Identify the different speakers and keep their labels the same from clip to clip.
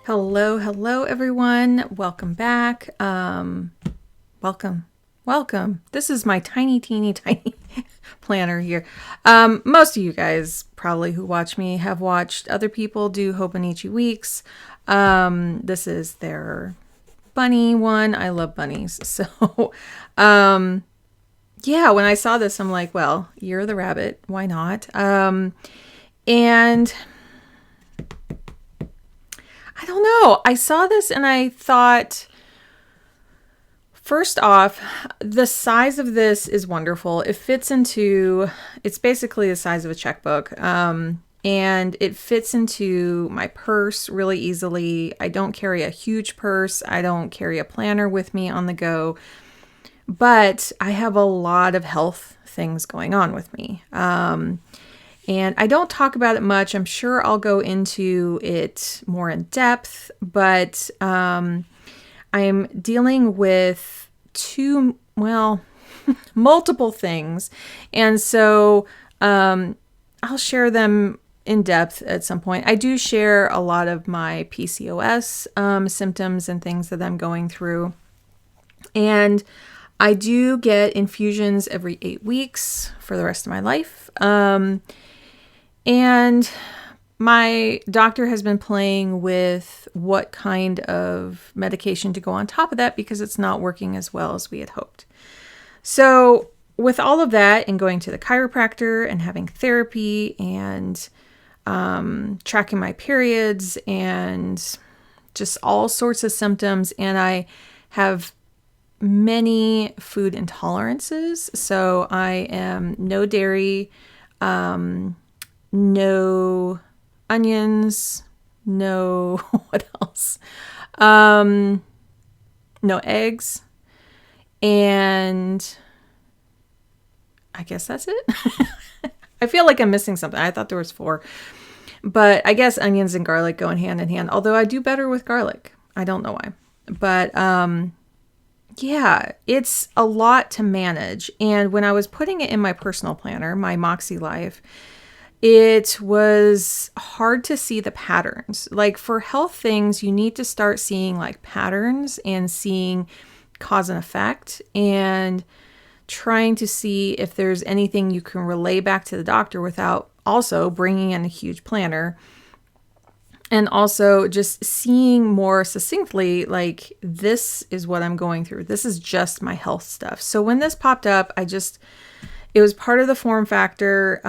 Speaker 1: Hello, everyone. Welcome back. Welcome. This is my tiny planner here. Most of you guys probably who watch me have watched other people do Hobonichi weeks. This is their bunny one. I love bunnies. So, yeah, when I saw this, I'm like, well, you're the rabbit. Why not? And I don't know. I saw this and I thought, first off, the size of this is wonderful. It's basically the size of a checkbook. And it fits into my purse really easily. I don't carry a huge purse. I don't carry a planner with me on the go. But I have a lot of health things going on with me. And I don't talk about it much. I'm sure I'll go into it more in depth, but I'm dealing with multiple things. And so I'll share them in depth at some point. I do share a lot of my PCOS symptoms and things that I'm going through. And I do get infusions every 8 weeks for the rest of my life. And my doctor has been playing with what kind of medication to go on top of that because it's not working as well as we had hoped. So with all of that and going to the chiropractor and having therapy and tracking my periods and just all sorts of symptoms, and I have many food intolerances. So I am no dairy, no onions, no, what else? No eggs, and I guess that's it. I feel like I'm missing something. I thought there was 4, but I guess onions and garlic go in hand, although I do better with garlic. I don't know why, but, yeah, it's a lot to manage. And when I was putting it in my personal planner, my Moxie Life, it was hard to see the patterns. Like for health things, you need to start seeing like patterns and seeing cause and effect and trying to see if there's anything you can relay back to the doctor without also bringing in a huge planner. And also just seeing more succinctly, like, this is what I'm going through. This is just my health stuff. So when this popped up, it was part of the form factor.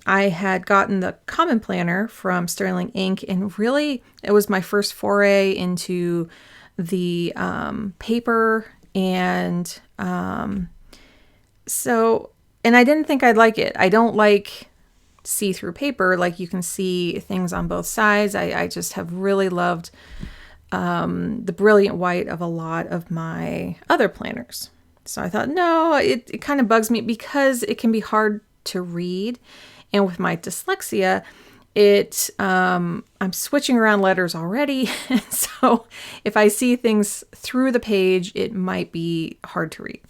Speaker 1: I had gotten the common planner from Sterling Inc. And really, it was my first foray into the paper. And and I didn't think I'd like it. I don't like see-through paper. Like you can see things on both sides. I just have really loved the brilliant white of a lot of my other planners. So I thought, no, it kind of bugs me because it can be hard to read. And with my dyslexia, I'm switching around letters already. And so if I see things through the page, it might be hard to read.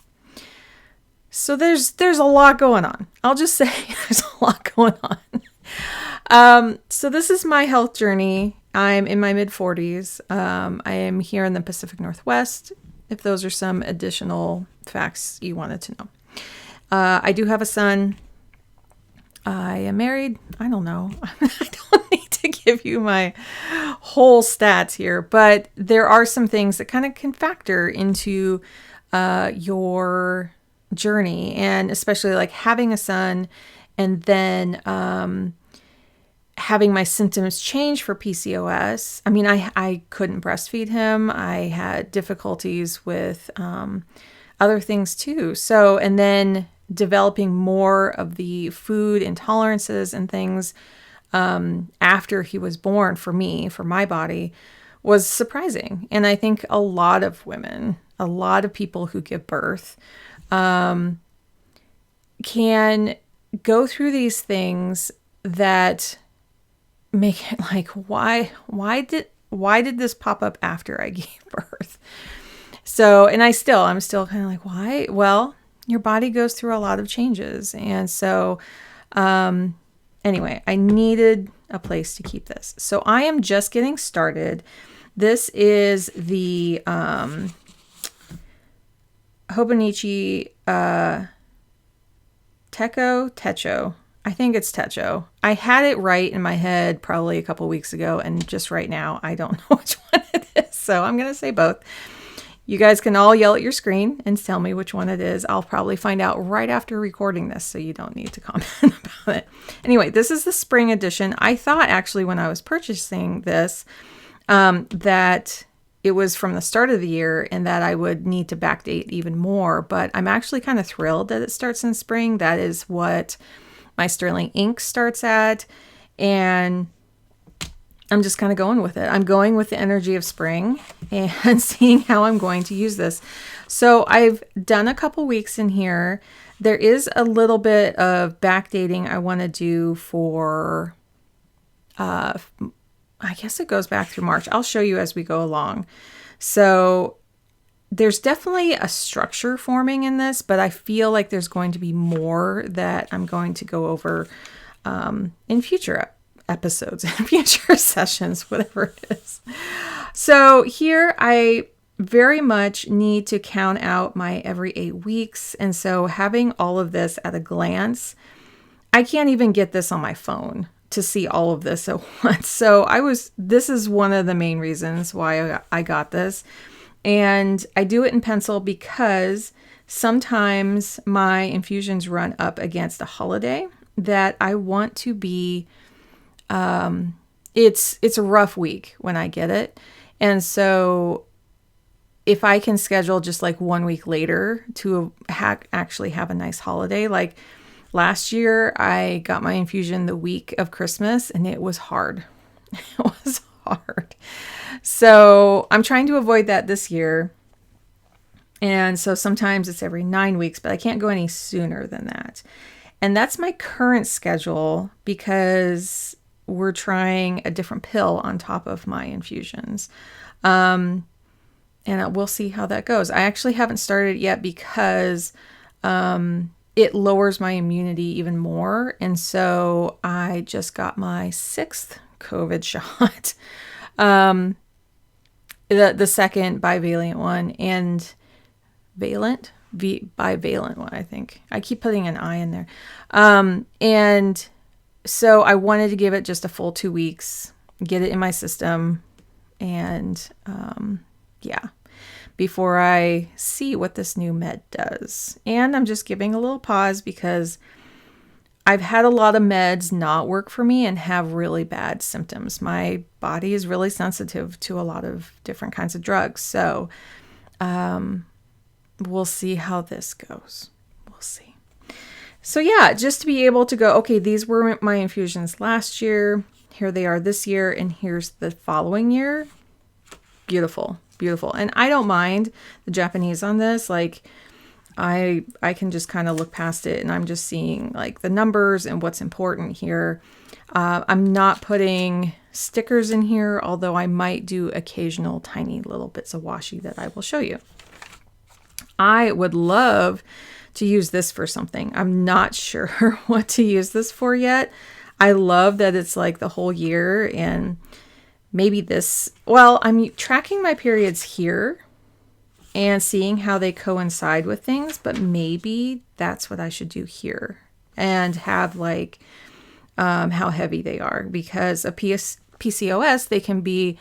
Speaker 1: So there's a lot going on. I'll just say there's a lot going on. So this is my health journey. I'm in my mid-40s. I am here in the Pacific Northwest, if those are some additional facts you wanted to know. I do have a son. I am married. I don't know. I don't need to give you my whole stats here, but there are some things that kind of can factor into your journey, and especially like having a son and then having my symptoms change for PCOS. I mean, I couldn't breastfeed him. I had difficulties with other things too. So, and then developing more of the food intolerances and things after he was born for me, for my body, was surprising. And I think a lot of women, a lot of people who give birth can go through these things that make it like, why did this pop up after I gave birth? So, and I'm still kind of like, why? Well, your body goes through a lot of changes. And so, and Anyway, I needed a place to keep this. So I am just getting started. This is the Hobonichi Techo. I think it's Techo. I had it right in my head probably a couple weeks ago, and just right now, I don't know which one it is. So I'm going to say both. You guys can all yell at your screen and tell me which one it is. I'll probably find out right after recording this, so you don't need to comment about it. Anyway, this is the spring edition. I thought actually when I was purchasing this that it was from the start of the year and that I would need to backdate even more, but I'm actually kind of thrilled that it starts in spring. That is what my Sterling ink starts at, and I'm just kind of going with it. I'm going with the energy of spring and seeing how I'm going to use this. So I've done a couple weeks in here. There is a little bit of backdating I want to do for, I guess it goes back through March. I'll show you as we go along. So there's definitely a structure forming in this, but I feel like there's going to be more that I'm going to go over in future episodes and future sessions, whatever it is. So here I very much need to count out my every 8 weeks. And so having all of this at a glance, I can't even get this on my phone to see all of this at once. So this is one of the main reasons why I got this. And I do it in pencil because sometimes my infusions run up against a holiday that I want to be, it's a rough week when I get it. And so if I can schedule just like 1 week later to actually have a nice holiday, like last year I got my infusion the week of Christmas and it was hard. It was hard. So I'm trying to avoid that this year. And so sometimes it's every 9 weeks, but I can't go any sooner than that. And that's my current schedule because we're trying a different pill on top of my infusions. And we'll see how that goes. I actually haven't started yet because it lowers my immunity even more. And so I just got my 6th COVID shot, the second bivalent one, and bivalent one, I think. I keep putting an I in there. And so I wanted to give it just a full 2 weeks, get it in my system, and before I see what this new med does. And I'm just giving a little pause because I've had a lot of meds not work for me and have really bad symptoms. My body is really sensitive to a lot of different kinds of drugs. So we'll see how this goes. We'll see. So yeah, just to be able to go, okay, these were my infusions last year. Here they are this year. And here's the following year. Beautiful, beautiful. And I don't mind the Japanese on this. Like I can just kind of look past it and I'm just seeing like the numbers and what's important here. I'm not putting stickers in here, although I might do occasional tiny little bits of washi that I will show you. I would love to use this for something. I'm not sure what to use this for yet. I love that it's like the whole year, and maybe this, well, I'm tracking my periods here and seeing how they coincide with things, but maybe that's what I should do here and have like how heavy they are, because a PCOS,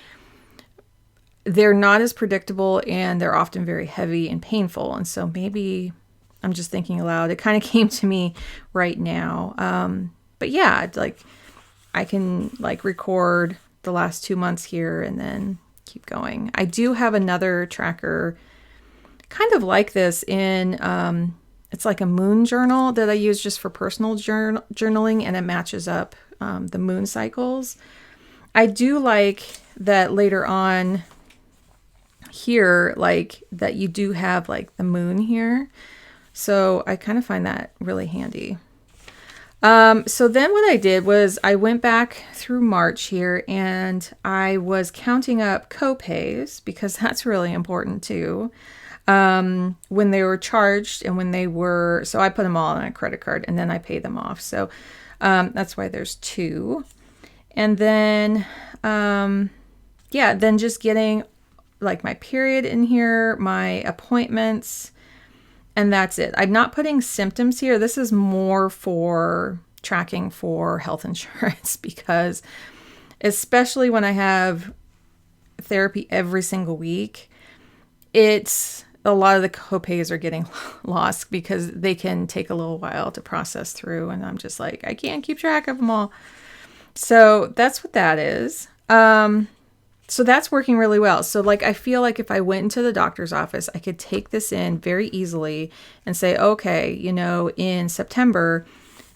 Speaker 1: they're not as predictable and they're often very heavy and painful. And so maybe I'm just thinking aloud. It kind of came to me right now. But yeah, like I can like record the last 2 months here and then keep going. I do have another tracker kind of like this in, it's like a moon journal that I use just for personal journaling, and it matches up the moon cycles. I do like that later on here, like that you do have like the moon here. So I kind of find that really handy. So then what I did was I went back through March here and I was counting up co-pays, because that's really important too. When they were charged and when they were, so I put them all on a credit card and then I pay them off. So, That's why there's 2. And then, then just getting like my period in here, my appointments, and that's it. I'm not putting symptoms here. This is more for tracking for health insurance because especially when I have therapy every single week, it's a lot of the copays are getting lost because they can take a little while to process through. And I'm just like, I can't keep track of them all. So that's what that is. So that's working really well. So like, I feel like if I went into the doctor's office, I could take this in very easily and say, okay, in September,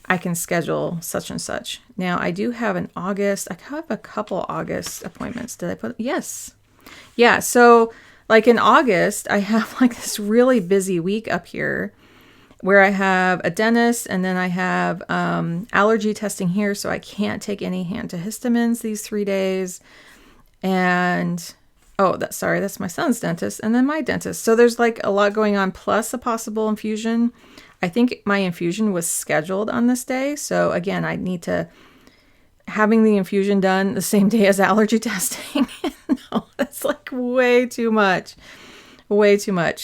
Speaker 1: I can schedule such and such. Now I do have an August. I have a couple August appointments. Did I put? Yes. Yeah. So like in August, I have like this really busy week up here where I have a dentist and then I have allergy testing here. So I can't take any antihistamines these 3 days. And, that's my son's dentist and then my dentist. So there's like a lot going on plus a possible infusion. I think my infusion was scheduled on this day. So again, I need to having the infusion done the same day as allergy testing. No, that's like way too much.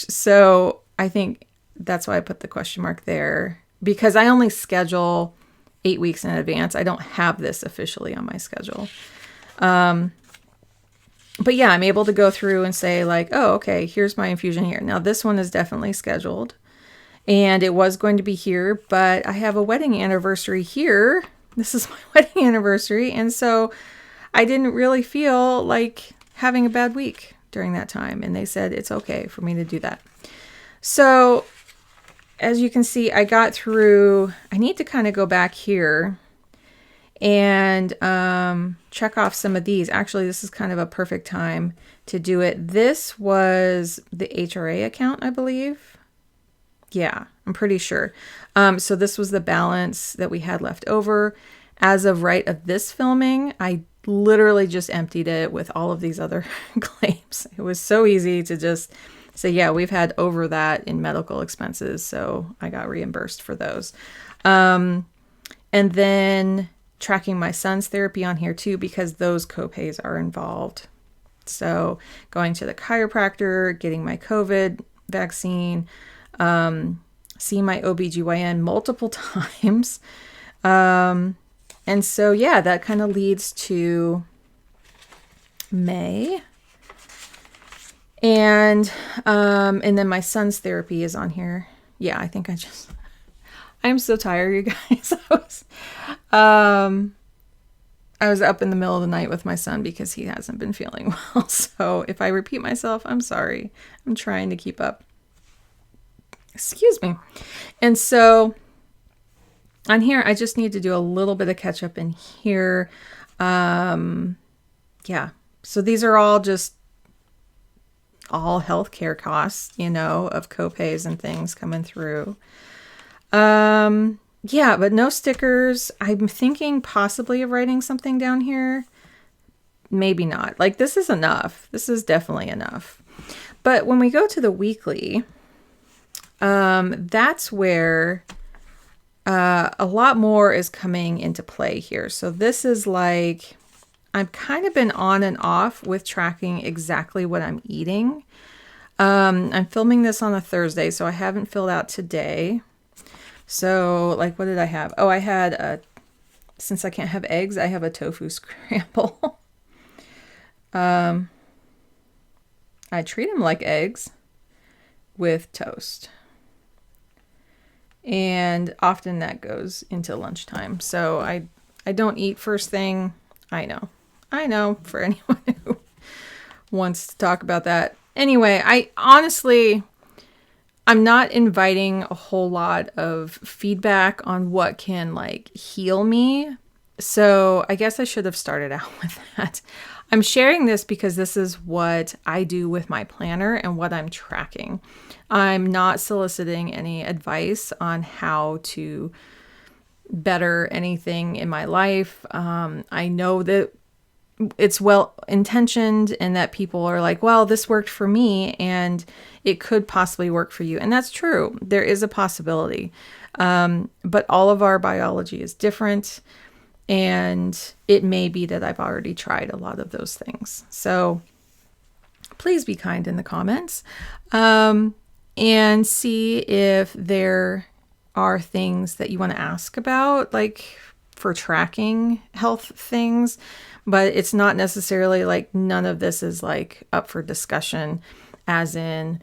Speaker 1: So I think that's why I put the question mark there because I only schedule 8 weeks in advance. I don't have this officially on my schedule. But yeah, I'm able to go through and say like, oh, okay, here's my infusion here. Now this one is definitely scheduled. And it was going to be here, but I have a wedding anniversary here. This is my wedding anniversary. And so I didn't really feel like having a bad week during that time. And they said it's okay for me to do that. So as you can see, I got through, I need to kind of go back here and check off some of these. Actually, this is kind of a perfect time to do it. This was the HRA account, I believe. Yeah, I'm pretty sure. So this was the balance that we had left over. As of right of this filming, I literally just emptied it with all of these other claims. It was so easy to just say, yeah, we've had over that in medical expenses. So I got reimbursed for those. And then tracking my son's therapy on here too, because those copays are involved. So going to the chiropractor, getting my COVID vaccine, seeing my OBGYN multiple times. And so, yeah, that kind of leads to May. And then my son's therapy is on here. Yeah, I think I'm so tired, you guys. I was up in the middle of the night with my son because he hasn't been feeling well. So if I repeat myself, I'm sorry. I'm trying to keep up. Excuse me. And so on here, I just need to do a little bit of catch up in here. Yeah. So these are all healthcare costs, of copays and things coming through. Yeah, but no stickers. I'm thinking possibly of writing something down here. Maybe not. Like this is enough. This is definitely enough. But when we go to the weekly, that's where a lot more is coming into play here. So this is like, I've kind of been on and off with tracking exactly what I'm eating. I'm filming this on a Thursday, so I haven't filled out today. So like, what did I have? Oh, I had since I can't have eggs, I have a tofu scramble. I treat them like eggs with toast. And often that goes into lunchtime. So I don't eat first thing. I know for anyone who wants to talk about that. Anyway, I'm not inviting a whole lot of feedback on what can like heal me. So I guess I should have started out with that. I'm sharing this because this is what I do with my planner and what I'm tracking. I'm not soliciting any advice on how to better anything in my life. I know that it's well intentioned and that people are like, well, this worked for me and it could possibly work for you. And that's true. There is a possibility. But all of our biology is different. And it may be that I've already tried a lot of those things. So please be kind in the comments, and see if there are things that you want to ask about, like for tracking health things. But it's not necessarily like, none of this is like up for discussion, as in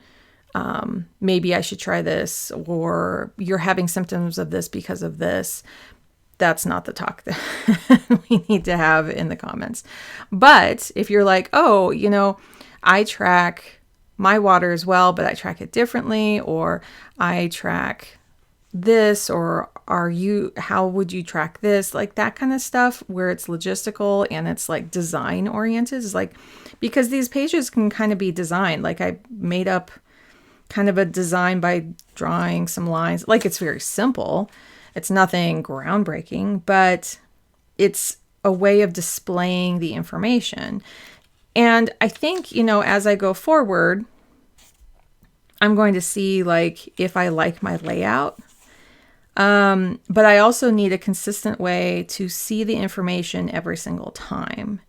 Speaker 1: maybe I should try this, or you're having symptoms of this because of this. That's not the talk that we need to have in the comments. But if you're like, oh, you know, I track my water as well, but I track it differently, or I track this, or how would you track this? Like that kind of stuff where it's logistical and it's like design oriented, is like, because these pages can kind of be designed. Like I made up kind of a design by drawing some lines. Like it's very simple. It's nothing groundbreaking, but it's a way of displaying the information. And I think, you know, as I go forward, I'm going to see like if I like my layout. But I also need a consistent way to see the information every single time.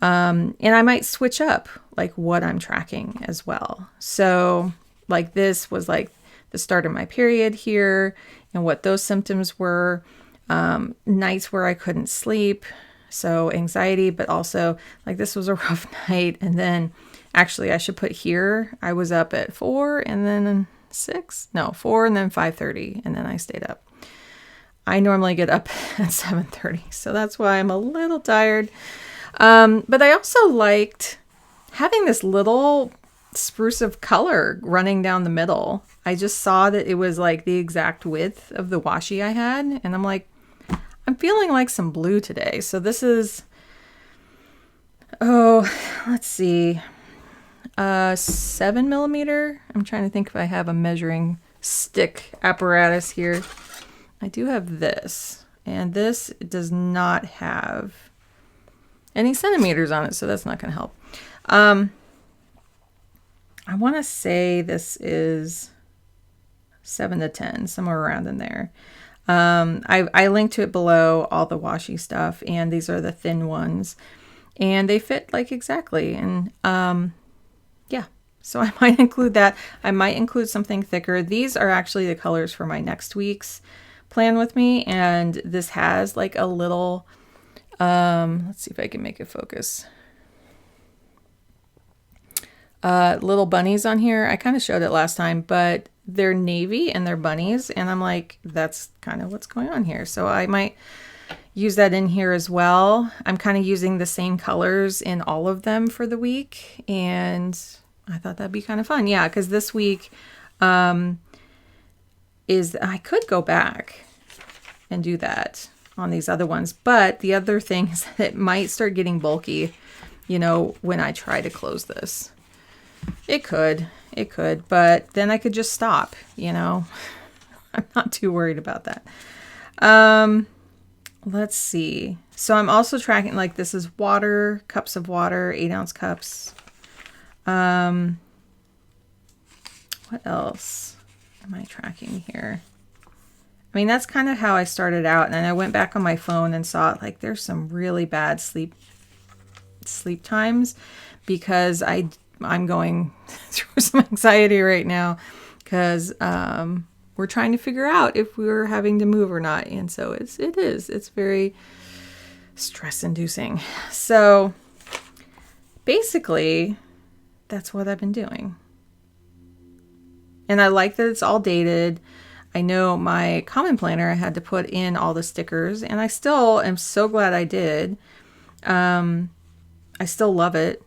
Speaker 1: And I might switch up like what I'm tracking as well. So like this was like the start of my period here and what those symptoms were, nights where I couldn't sleep. So anxiety, but also like this was a rough night. And then actually I should put here, I was up at 4 and then 4 and then 5:30. And then I stayed up. I normally get up at 7:30. So that's why I'm a little tired. But I also liked having this little spruce of color running down the middle. I just saw that it was like the exact width of the washi I had. And I'm like, I'm feeling like some blue today. So this is, let's see, 7mm. I'm trying to think if I have a measuring stick apparatus here. I do have this, and this does not have any centimeters on it, so that's not going to help. I want to say this is 7 to 10, somewhere around in there. I linked to it below, all the washi stuff, and these are the thin ones, and they fit like exactly. And yeah, so I might include that. I might include something thicker. These are actually the colors for my next week's plan with me, and this has like a little, let's see if I can make it focus. Little bunnies on here. I kind of showed it last time, but they're navy and they're bunnies, and I'm like, that's kind of what's going on here. So I might use that in here as well. I'm kind of using the same colors in all of them for the week, and I thought that'd be kind of fun. Yeah, because this week is, I could go back and do that on these other ones, but the other thing is that it might start getting bulky, you know, when I try to close this. It could, but then I could just stop, you know. I'm not too worried about that. Let's see. So I'm also tracking, like, this is water, cups of water, 8-ounce cups. What else am I tracking here? I mean, that's kind of how I started out, and then I went back on my phone and saw, like, there's some really bad sleep times, because I'm going through some anxiety right now, because we're trying to figure out if we're having to move or not. And so it's very stress inducing. So basically that's what I've been doing. And I like that it's all dated. I know my common planner, I had to put in all the stickers, and I still am so glad I did. I still love it.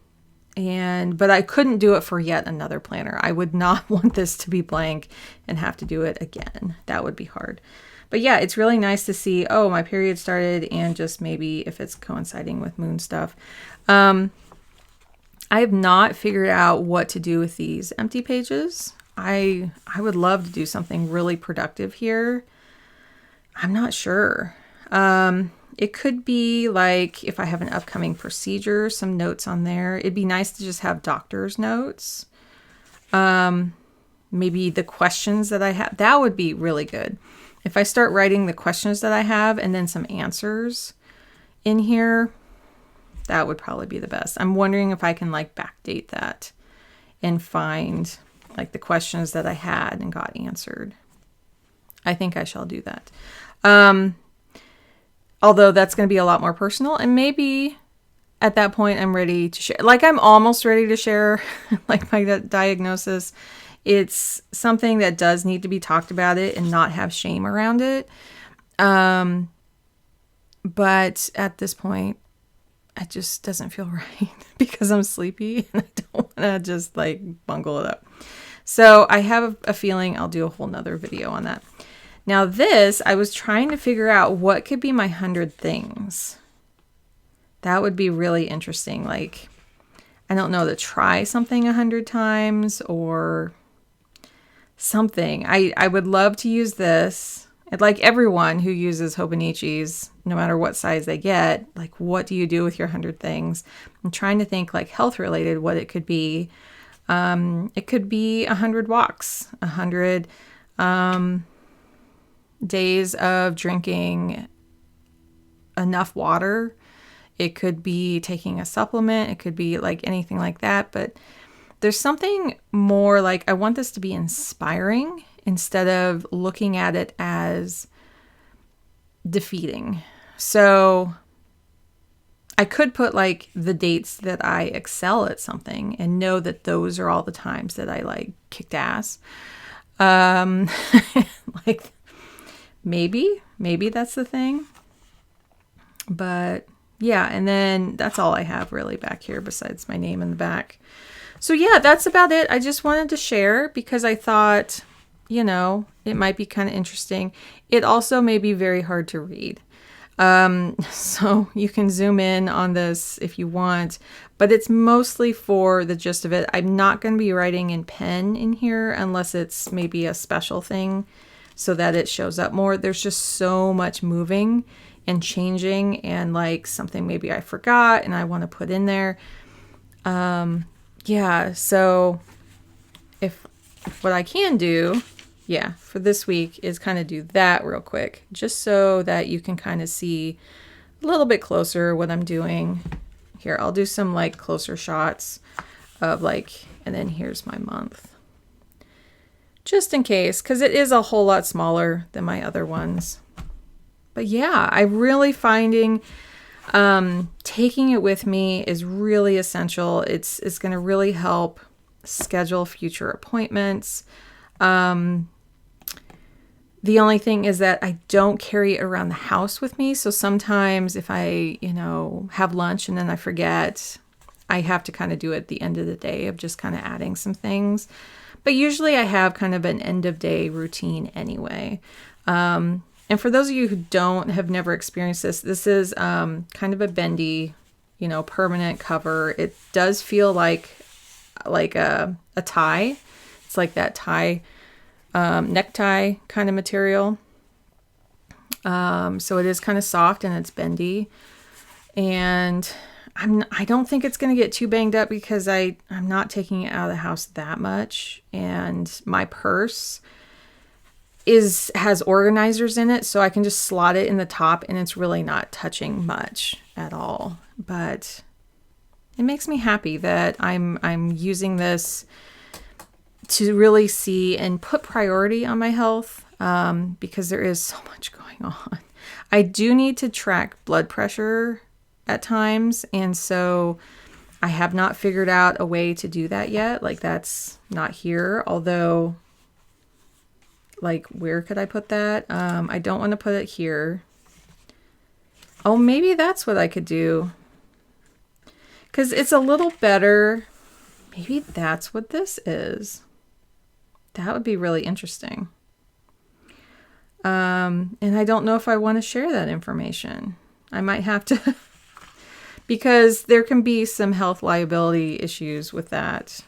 Speaker 1: But I couldn't do it for yet another planner. I would not want this to be blank and have to do it again. That would be hard. But yeah, it's really nice to see, oh, my period started, and just maybe if it's coinciding with moon stuff. I have not figured out what to do with these empty pages. I would love to do something really productive here. I'm not sure. It could be like if I have an upcoming procedure, some notes on there. It'd be nice to just have doctor's notes. Maybe the questions that I have, that would be really good. If I start writing the questions that I have and then some answers in here, that would probably be the best. I'm wondering if I can like backdate that and find like the questions that I had and got answered. I think I shall do that. Although that's going to be a lot more personal, and maybe at that point I'm ready to share. Like I'm almost ready to share like my diagnosis. It's something that does need to be talked about it and not have shame around it. But at this point, it just doesn't feel right because I'm sleepy and I don't want to just like bungle it up. So I have a feeling I'll do a whole nother video on that. Now this, I was trying to figure out what could be my 100 things. That would be really interesting. Like, I don't know, to try something 100 times or something. I would love to use this. And like everyone who uses Hobonichis, no matter what size they get, like what do you do with your 100 things? I'm trying to think like health related, what it could be. It could be 100 walks, 100 days of drinking enough water. It could be taking a supplement. It could be like anything like that. But there's something more like I want this to be inspiring instead of looking at it as defeating. So I could put like the dates that I excel at something and know that those are all the times that I like kicked ass. Like maybe that's the thing. But yeah, and then that's all I have really back here besides my name in the back. So yeah, that's about it. I just wanted to share because I thought, you know, it might be kind of interesting. It also may be very hard to read. So you can zoom in on this if you want, but it's mostly for the gist of it. I'm not going to be writing in pen in here unless it's maybe a special thing so that it shows up more. There's just so much moving and changing and like something maybe I forgot and I want to put in there. Yeah, so if what I can do, yeah, for this week is kind of do that real quick, just so that you can kind of see a little bit closer what I'm doing. Here, I'll do some like closer shots of like, and then here's my month. Just in case, because it is a whole lot smaller than my other ones. But yeah, I'm really finding taking it with me is really essential. It's going to really help schedule future appointments. The only thing is that I don't carry it around the house with me. So sometimes if I, you know, have lunch and then I forget, I have to kind of do it at the end of the day of just kind of adding some things. But usually I have kind of an end of day routine anyway. And for those of you who have never experienced this, this is kind of a bendy, you know, permanent cover. It does feel like a tie. It's like that tie, necktie kind of material. So it is kind of soft and it's bendy. And I don't think it's going to get too banged up because I'm not taking it out of the house that much. And my purse has organizers in it, so I can just slot it in the top and it's really not touching much at all. But it makes me happy that I'm using this to really see and put priority on my health, because there is so much going on. I do need to track blood pressure at times, and so I have not figured out a way to do that yet. Like that's not here, although like where could I put that? I don't want to put it here. Oh, maybe that's what I could do, because it's a little better. Maybe that's what this is. That would be really interesting. And I don't know if I want to share that information. I might have to because there can be some health liability issues with that,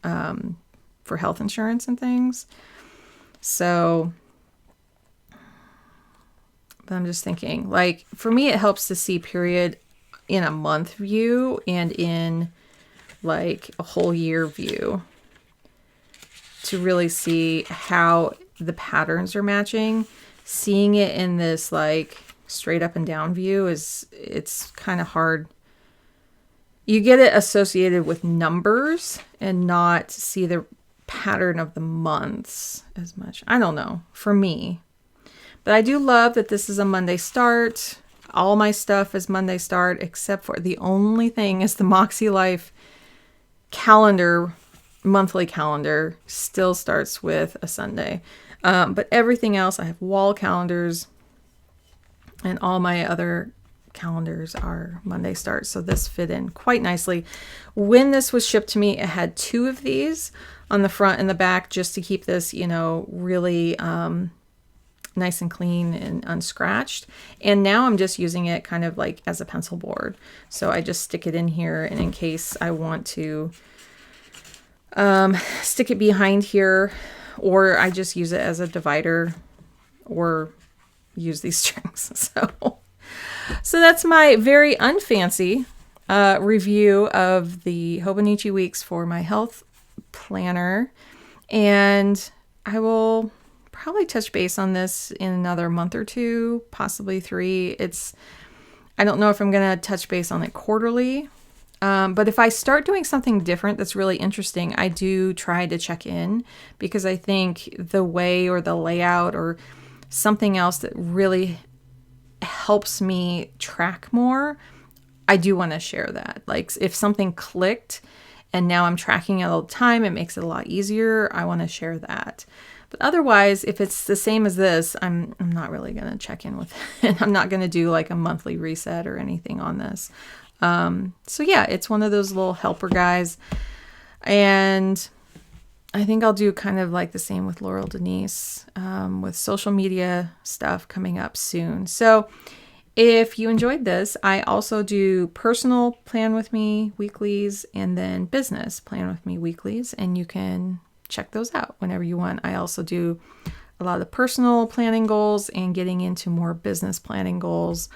Speaker 1: for health insurance and things. So, but I'm just thinking, like, for me, it helps to see period in a month view and in like a whole year view to really see how the patterns are matching. seeing it in this like straight up and down view it's kind of hard. You get it associated with numbers and not see the pattern of the months as much. I don't know, for me. But I do love that this is a Monday start. All my stuff is Monday start, except for the only thing is the Moxie Life calendar, monthly calendar, still starts with a Sunday. But everything else, I have wall calendars, and all my other calendars are Monday starts. So this fit in quite nicely. When this was shipped to me, it had 2 of these on the front and the back, just to keep this, really nice and clean and unscratched. And now I'm just using it kind of like as a pencil board. So I just stick it in here, and in case I want to stick it behind here, or I just use it as a divider or use these strings. So that's my very unfancy review of the Hobonichi weeks for my health planner. And I will probably touch base on this in another month or 2, possibly 3. I don't know if I'm going to touch base on it quarterly. But if I start doing something different that's really interesting, I do try to check in, because I think the way or the layout or something else that really helps me track more, I do want to share that. Like if something clicked and now I'm tracking it all the time, it makes it a lot easier. I want to share that. But otherwise, if it's the same as this, I'm not really going to check in with it. I'm not going to do like a monthly reset or anything on this. So yeah, it's one of those little helper guys. And I think I'll do kind of like the same with Laurel Denise, with social media stuff coming up soon. So if you enjoyed this, I also do personal plan with me weeklies and then business plan with me weeklies, and you can check those out whenever you want. I also do a lot of the personal planning goals and getting into more business planning goals.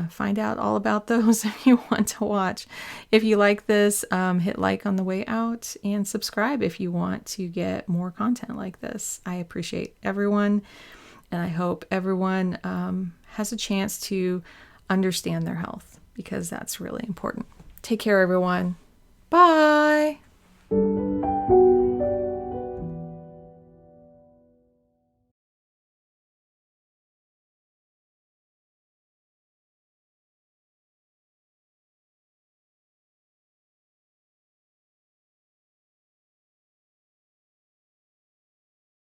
Speaker 1: Find out all about those if you want to watch. If you like this, hit like on the way out and subscribe if you want to get more content like this. I appreciate everyone, and I hope everyone has a chance to understand their health, because that's really important. Take care, everyone. Bye.